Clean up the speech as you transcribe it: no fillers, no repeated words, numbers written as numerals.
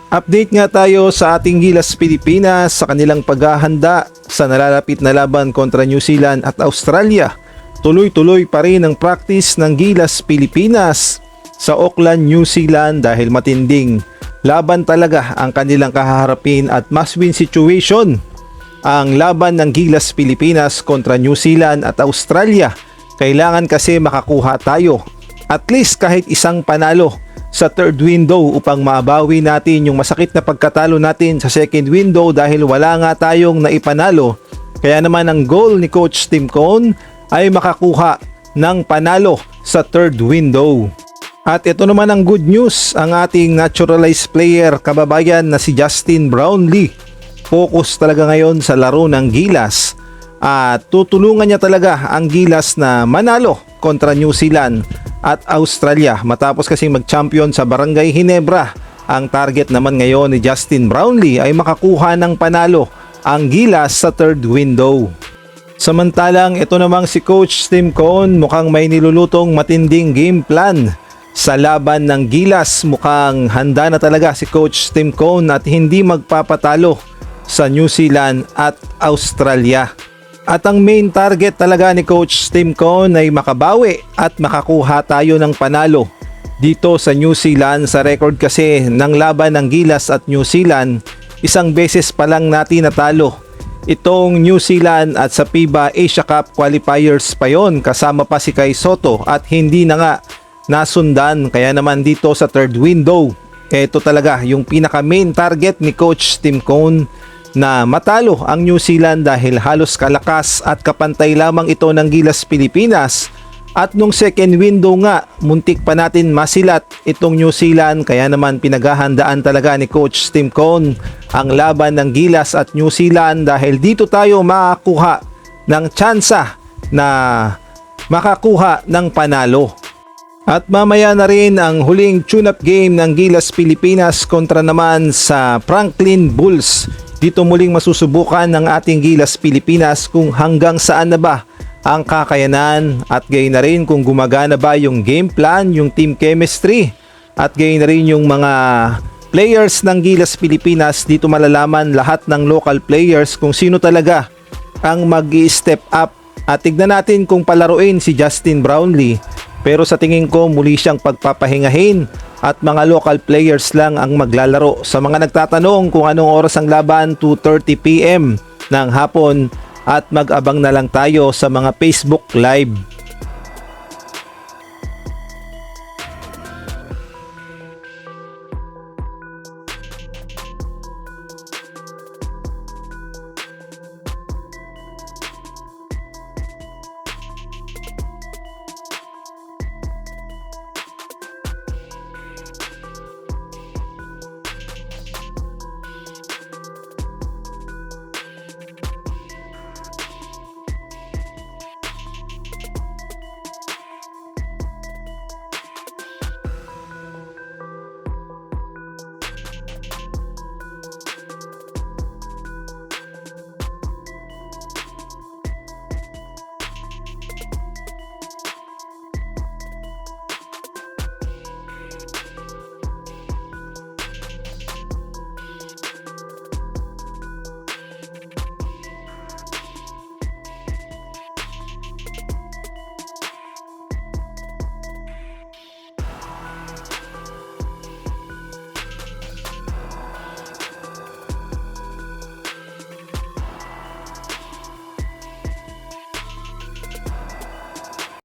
Update nga tayo sa ating Gilas Pilipinas sa kanilang paghahanda sa nalalapit na laban kontra New Zealand at Australia. Tuloy-tuloy pa rin ang practice ng Gilas Pilipinas sa Auckland, New Zealand dahil matinding laban talaga ang kanilang kahaharapin at must-win situation ang laban ng Gilas Pilipinas kontra New Zealand at Australia. Kailangan kasi makakuha tayo at least kahit isang panalo sa third window upang mabawi natin yung masakit na pagkatalo natin sa second window dahil wala nga tayong naipanalo. Kaya naman ang goal ni Coach Tim Cone ay makakuha ng panalo sa third window. At ito naman ang good news, ang ating naturalized player kababayan na si Justin Brownlee. Focus talaga ngayon sa laro ng Gilas at tutulungan niya talaga ang Gilas na manalo kontra New Zealand at Australia matapos kasing mag-champion sa Barangay Ginebra. Ang target naman ngayon ni Justin Brownlee ay makakuha ng panalo ang Gilas sa third window. Samantalang ito namang si Coach Tim Cone mukhang may nilulutong matinding game plan sa laban ng Gilas. Mukhang handa na talaga si Coach Tim Cone at hindi magpapatalo sa New Zealand at Australia. At ang main target talaga ni Coach Tim Cone ay makabawi at makakuha tayo ng panalo dito sa New Zealand. Sa record kasi ng laban ng Gilas at New Zealand, isang beses pa lang natin natalo itong New Zealand at sa FIBA Asia Cup qualifiers pa yon, kasama pa si Kai Sotto at hindi na nga nasundan. Kaya naman dito sa third window, ito talaga yung pinaka main target ni Coach Tim Cone na matalo ang New Zealand dahil halos kalakas at kapantay lamang ito ng Gilas Pilipinas. At nung second window nga, muntik pa natin masilat itong New Zealand. Kaya naman pinaghahandaan talaga ni Coach Tim Cone ang laban ng Gilas at New Zealand dahil dito tayo makakuha ng tsansa na makakuha ng panalo. At mamaya na rin ang huling tune-up game ng Gilas Pilipinas kontra naman sa Franklin Bulls. Dito muling masusubukan ng ating Gilas Pilipinas kung hanggang saan na ba ang kakayanan at gayon na rin kung gumagana ba yung game plan, yung team chemistry at gayon na rin yung mga players ng Gilas Pilipinas. Dito malalaman lahat ng local players kung sino talaga ang mag-i-step up. At tignan natin kung palaruin si Justin Brownlee, pero sa tingin ko muli siyang pagpapahingahin at mga local players lang ang maglalaro. Sa mga nagtatanong kung anong oras ang laban, 2:30 PM ng hapon at mag-abang na lang tayo sa mga Facebook Live.